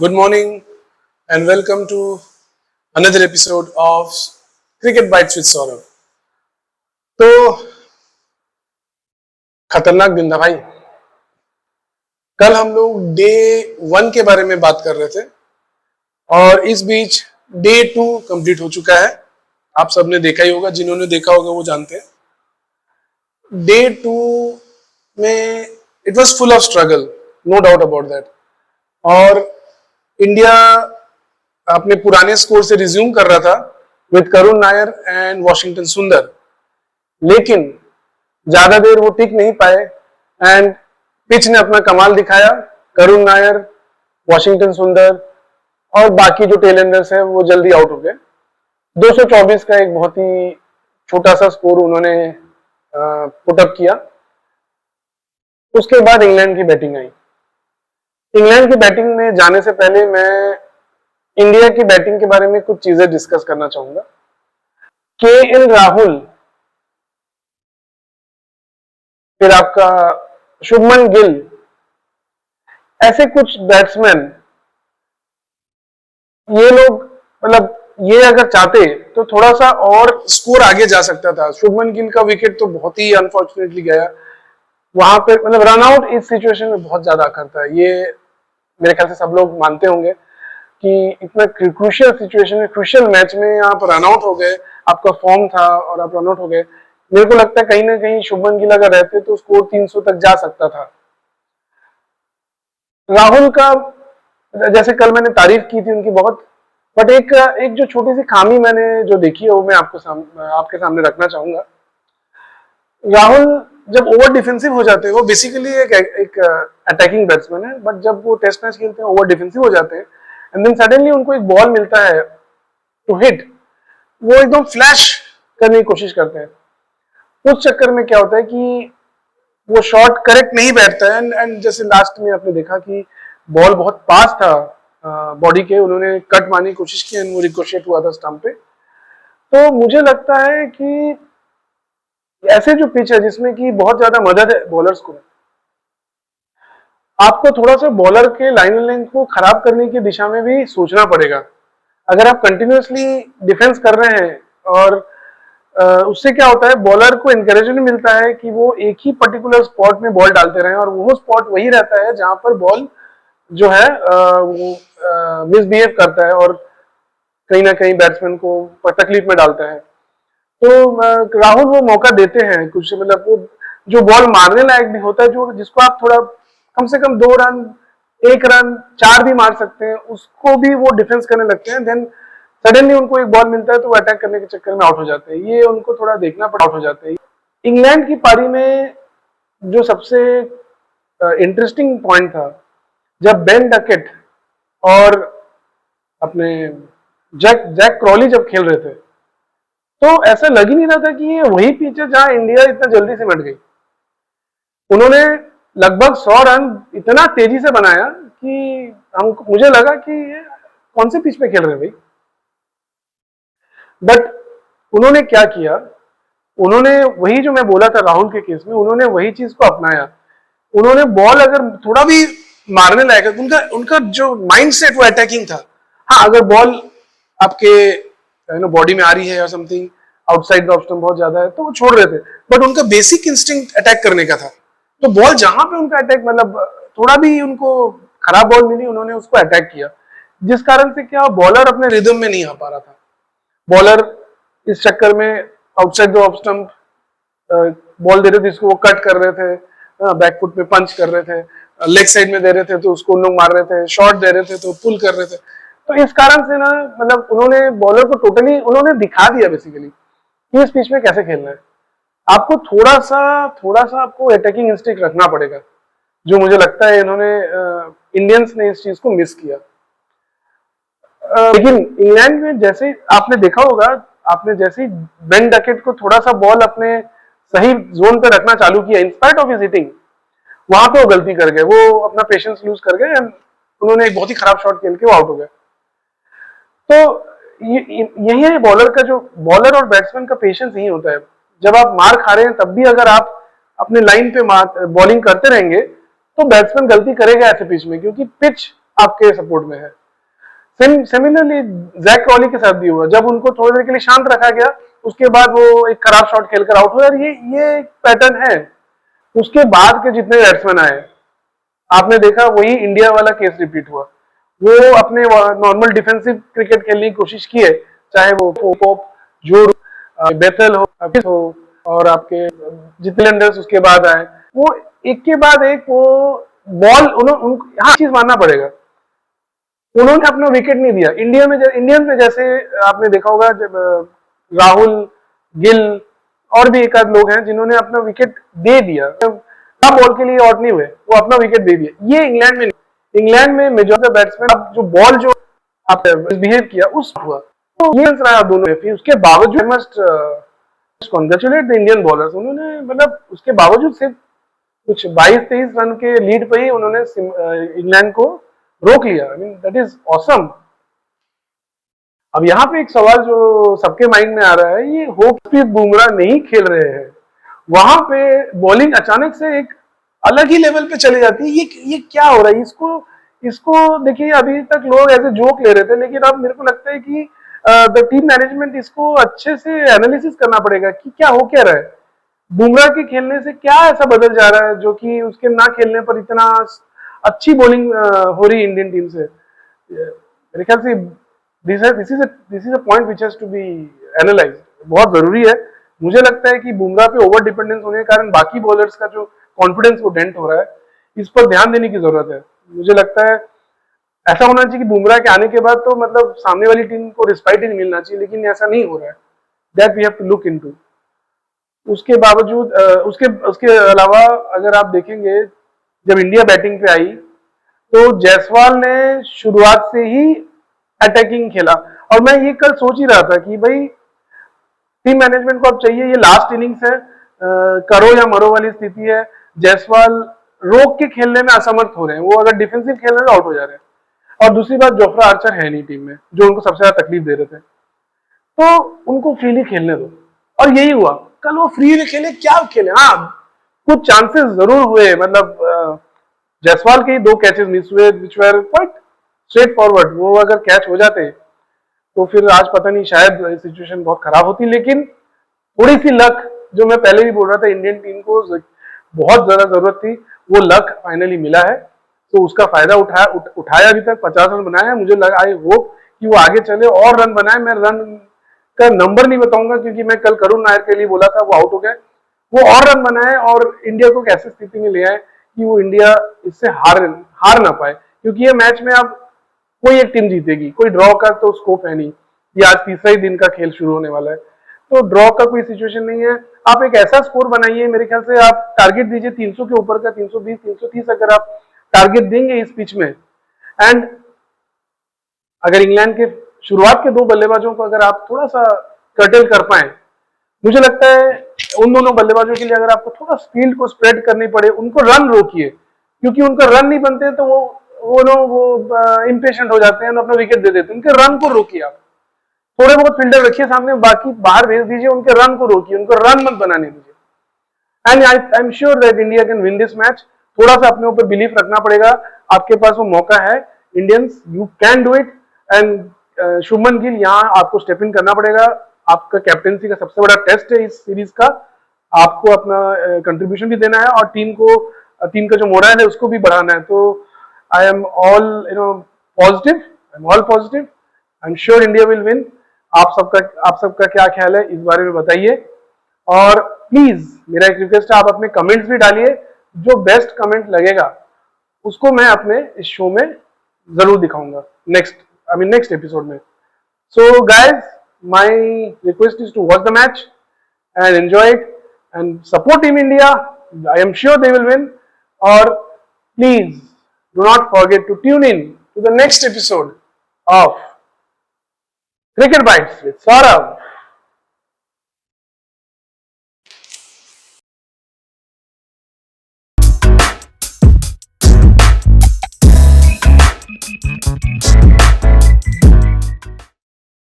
Good morning and welcome to another episode of Cricket Bites with Saurabh. तो खतरनाक दिन था भाई। कल हम लोग डे 1 के बारे में बात कर रहे थे और इस बीच डे 2 कंप्लीट हो चुका है। आप सबने देखा ही होगा, जिन्होंने देखा होगा वो जानते हैं। डे 2 में it was full of struggle, no doubt about that. और इंडिया अपने पुराने स्कोर से रिज्यूम कर रहा था विद करुण नायर एंड वॉशिंगटन सुंदर, लेकिन ज्यादा देर वो टिक नहीं पाए एंड पिच ने अपना कमाल दिखाया। करुण नायर, वॉशिंगटन सुंदर और बाकी जो टेलेंडर्स हैं वो जल्दी आउट हो गए। 224 का एक बहुत ही छोटा सा स्कोर उन्होंने पुटअप किया। उसके बाद इंग्लैंड की बैटिंग आई। इंग्लैंड की बैटिंग में जाने से पहले मैं इंडिया की बैटिंग के बारे में कुछ चीजें डिस्कस करना चाहूंगा। केएल राहुल, फिर आपका शुभमन गिल, ऐसे कुछ बैट्समैन, ये लोग मतलब ये अगर चाहते तो थोड़ा सा और स्कोर आगे जा सकता था। शुभमन गिल का विकेट तो बहुत ही अनफॉर्चुनेटली गया। वहां पे मतलब रन आउट इस सिचुएशन में बहुत ज्यादा करता है, ये मेरे ख्याल से सब लोग मानते होंगे कि इतना क्रूशियल सिचुएशन में, क्रूशियल मैच में आप रन आउट हो गए, आपका फॉर्म था और आप रन आउट हो गए। मेरे को लगता है कहीं ना कहीं शुभमन गिल अगर रहते तो स्कोर 300 तक जा सकता था। राहुल का जैसे कल मैंने तारीफ की थी उनकी बहुत, बट एक जो छोटी सी खामी मैंने जो देखी है वो मैं आपके सामने रखना चाहूंगा। राहुल जब ओवर डिफेंसिव हो जाते हैं, वो बेसिकली एक अटैकिंग बैट्समैन है, बट जब वो टेस्ट मैच खेलते हैं ओवर डिफेंसिव हो जाते हैं एंड देन सडनली उनको एक बॉल मिलता है टू हिट, वो एकदम फ्लैश करने की कोशिश करते हैं। उस चक्कर में क्या होता है कि वो शॉट करेक्ट नहीं बैठता है एंड जैसे लास्ट में आपने देखा कि बॉल बहुत पास था बॉडी के, उन्होंने कट मारने की कोशिश की एंड वो रिकोशेट हुआ था स्टंप पे। तो मुझे लगता है कि ऐसे जो पिच है जिसमें कि बहुत ज्यादा मदद है बॉलर्स को, आपको थोड़ा सा बॉलर के लाइन लेंथ को खराब करने की दिशा में भी सोचना पड़ेगा। अगर आप कंटिन्यूअसली डिफेंस कर रहे हैं और उससे क्या होता है, बॉलर को एनकरेजमेंट मिलता है कि वो एक ही पर्टिकुलर स्पॉट में बॉल डालते रहे और वो स्पॉट वही रहता है जहां पर बॉल जो है वो मिसबिहेव करता है और कहीं ना कहीं बैट्समैन को तकलीफ में डालता है। तो राहुल वो मौका देते हैं कुछ, मतलब वो जो बॉल मारने लायक भी होता है, जो जिसको आप थोड़ा कम से कम 2 रन, 1 रन, 4 भी मार सकते हैं, उसको भी वो डिफेंस करने लगते हैं। देन सडनली उनको एक बॉल मिलता है तो वो अटैक करने के चक्कर में आउट हो जाते हैं। ये उनको थोड़ा देखना पड़ा, आउट हो जाते हैं। इंग्लैंड की पारी में जो सबसे इंटरेस्टिंग पॉइंट था, जब बेन डकेट और अपने जैक क्रॉली जब खेल रहे थे तो ऐसा लग ही नहीं रहा था कि ये वही पिच है जहां इंडिया इतना जल्दी सिमट गई। उन्होंने लगभग 100 रन इतना तेजी से बनाया कि मुझे लगा कि ये कौन से पिच पे खेल रहे हैं भाई। बट उन्होंने क्या किया, उन्होंने वही जो मैं बोला था राहुल के केस में, उन्होंने वही चीज को अपनाया। उन्होंने बॉल अगर थोड़ा भी मारने लायक, उनका जो माइंड सेट वो अटैकिंग था। हाँ, अगर बॉल आपके बॉडी में आ रही है या something, outside the off stump बहुत ज्यादा है तो वो छोड़ रहे थे, बट उनका बेसिक इंस्टिंक्ट अटैक करने का था। तो बॉल जहां पे उनका अटैक, मतलब थोड़ा भी उनको खराब बॉल मिली, उन्होंने उसको अटैक किया, जिस कारण से क्या बॉलर अपने रिदम में नहीं आ पा रहा था। बॉलर इस चक्कर में outside the off stump ball दे रहे थे, इसको वो कट कर रहे थे, बैक फुट पे पंच कर रहे थे, लेग साइड में दे रहे थे तो उसको लोग मार रहे थे, शॉट दे रहे थे तो पुल कर रहे थे। तो इस कारण से ना, मतलब उन्होंने बॉलर को टोटली उन्होंने दिखा दिया बेसिकली कि इस पिच में कैसे खेलना है। आपको थोड़ा सा आपको अटैकिंग इंस्टिंक्ट रखना पड़ेगा, जो मुझे लगता है इन्होंने इंडियंस ने इस चीज को मिस किया। लेकिन इंग्लैंड में जैसे आपने देखा होगा, आपने जैसे बेन डकेट को थोड़ा सा बॉल अपने सही जोन पे रखना चालू किया, इंस्पाइट ऑफ हिज हिटिंग, वहां पे वो गलती कर गए, वो अपना पेशेंस लूज कर गए एंड उन्होंने एक बहुत ही खराब शॉट खेल के वो आउट हो गए। तो यही है बॉलर का, जो बॉलर और बैट्समैन का पेशेंस यही होता है। जब आप मार खा रहे हैं तब भी अगर आप अपने लाइन पे बॉलिंग करते रहेंगे तो बैट्समैन गलती करेगा ऐसे पिच में, क्योंकि पिच आपके सपोर्ट में है। सिमिलरली जैक क्रॉली के साथ भी हुआ, जब उनको थोड़ी देर के लिए शांत रखा गया, उसके बाद वो एक खराब शॉट खेलकर आउट हुआ। ये एक पैटर्न है। उसके बाद के जितने बैट्समैन आए, आपने देखा वही इंडिया वाला केस रिपीट हुआ। वो अपने नॉर्मल डिफेंसिव क्रिकेट खेलने की कोशिश की है, चाहे वो पोप, जोर, बेथल हो और आपके जितने अंडर्स उसके बाद आए, वो एक के बाद एक वो बॉल हाँ चीज मानना पड़ेगा, उन्होंने अपना विकेट नहीं दिया। इंडियन में जैसे आपने देखा होगा, जब राहुल, गिल और भी एक आध लोग हैं जिन्होंने अपना विकेट दे दिया, बॉल के लिए आउट नहीं हुए, वो अपना विकेट दे दिया। ये इंग्लैंड में नहीं। इंग्लैंड में मेजॉरिटी बैट्समैन जो बॉल जो आप बिहेव किया उस हुआ, तो ये रहा दोनों। फिर उसके बावजूद must congratulate the Indian bowlers, उन्होंने मतलब उसके बावजूद सिर्फ कुछ 22-23 रन के लीड पे ही उन्होंने इंग्लैंड को रोक लिया। I mean that is awesome. अब यहाँ पे एक सवाल जो सबके माइंड में आ रहा है, ये होपप्रीत बुमराह नहीं खेल रहे हैं, वहां पे बॉलिंग अचानक से एक अलग ही लेवल पे चली जाती है। ये क्या हो रहा है? इसको देखिए, अभी तक लोग ऐसे जोक ले रहे थे, लेकिन अब मेरे को लगता है कि द टीम मैनेजमेंट इसको अच्छे से एनालिसिस करना पड़ेगा कि क्या हो क्या रहा है। बुमराह के खेलने से क्या ऐसा बदल जा रहा है जो कि उसके ना खेलने पर इतना अच्छी बॉलिंग हो रही है इंडियन टीम से। मेरे ख्याल से this is a point which has to be analyse, बहुत जरूरी है। मुझे लगता है कि बुमराह पे ओवर डिपेंडेंस होने के कारण बाकी बॉलर्स का जो कॉन्फिडेंस वो डेंट हो रहा है, इस पर ध्यान देने की जरूरत है। मुझे लगता है ऐसा होना चाहिए कि बुमराह के आने के बाद तो मतलब सामने वाली टीम को रिस्पाइट ही नहीं मिलना चाहिए, लेकिन ऐसा नहीं हो रहा है। That we have to look into. उसके बावजूद उसके अलावा अगर आप देखेंगे, जब इंडिया बैटिंग पे आई तो जायसवाल ने शुरुआत से ही अटैकिंग खेला, और मैं ये कल सोच ही रहा था कि भाई टीम मैनेजमेंट को अब चाहिए, ये लास्ट इनिंग्स है, करो या मरो वाली स्थिति है। जायसवाल रोक के खेलने में असमर्थ हो रहे हैं, वो अगर डिफेंसिव खेल रहे हैं आउट हो जा रहे हैं। और दूसरी बात, जोफ्रा आर्चर है नहीं टीम में, जो उनको सबसे ज्यादा तकलीफ दे रहे थे, तो उनको फ्रीली खेलने दो। और यही हुआ, कल वो फ्रीली खेले, क्या खेले। हाँ, कुछ चांसेस जरूर हुए, मतलब जायसवाल के ही 2 कैचेस मिस हुए विच वर क्वाइट स्ट्रेट फॉरवर्ड। वो अगर कैच हो जाते तो फिर आज पता नहीं, शायद सिचुएशन बहुत खराब होती। लेकिन थोड़ी सी लक, जो मैं पहले भी बोल रहा था, इंडियन टीम को बहुत ज्यादा जरूरत थी, वो लक फाइनली मिला है, तो उसका फायदा उठाया। अभी तक 50 रन बनाए हैं। मुझे लगा, आई होप कि वो आगे चले और रन बनाए। मैं रन का नंबर नहीं बताऊंगा क्योंकि मैं कल करुण नायर के लिए बोला था, वो आउट हो गए। वो और रन बनाए और इंडिया को कैसे स्थिति में ले आए कि वो इंडिया इससे हार ना पाए, क्योंकि ये मैच में अब कोई एक टीम जीतेगी, कोई ड्रॉ का तो स्कोप है नहीं। ये आज तीसरा ही दिन का खेल शुरू होने वाला है, तो ड्रॉ का कोई सिचुएशन नहीं है। आप एक ऐसा स्कोर बनाइए, मेरे ख्याल से आप टारगेट दीजिए 300 के ऊपर का, 320 330 अगर आप टारगेट देंगे इस पिच में। एंड अगर इंग्लैंड के शुरुआत के 2 बल्लेबाजों को अगर आप थोड़ा सा कर्टेल कर पाए, मुझे लगता है उन दोनों बल्लेबाजों के लिए अगर आपको थोड़ा फील्ड को स्प्रेड करनी पड़े, उनको रन रोकिए, क्योंकि उनका रन नहीं बनते तो वो इम्पेशेंट हो जाते हैं, अपना विकेट दे देते हैं। उनके रन को रोकिए, आप थोड़े बहुत फील्डर रखिए सामने, बाकी बाहर भेज दीजिए, उनके रन को रोकिए, उनको रन मत बनाने दीजिए। And I am sure that India can win this match. थोड़ा सा अपने ऊपर बिलीफ रखना पड़ेगा, आपके पास वो मौका है। Indians, you can do it. And Shubman Gill, यहाँ आपको स्टेप इन करना पड़ेगा। आपका कैप्टेंसी का सबसे बड़ा टेस्ट है इस सीरीज का, आपको अपना कंट्रीब्यूशन भी देना है और टीम का जो मोरल है उसको भी बढ़ाना है। तो I am all positive, I am all positive, I am sure India will win. आप सबका क्या ख्याल है इस बारे में बताइए, और प्लीज मेरा एक रिक्वेस्ट है, आप अपने कमेंट्स भी डालिए। जो बेस्ट कमेंट लगेगा उसको मैं अपने इस शो में जरूर दिखाऊंगा नेक्स्ट एपिसोड में। So guys, my request is to watch the match and enjoy it and support Team India. I am sure they will win. Or please do not forget to tune in to the next episode of Cricket Bites with Saurabh.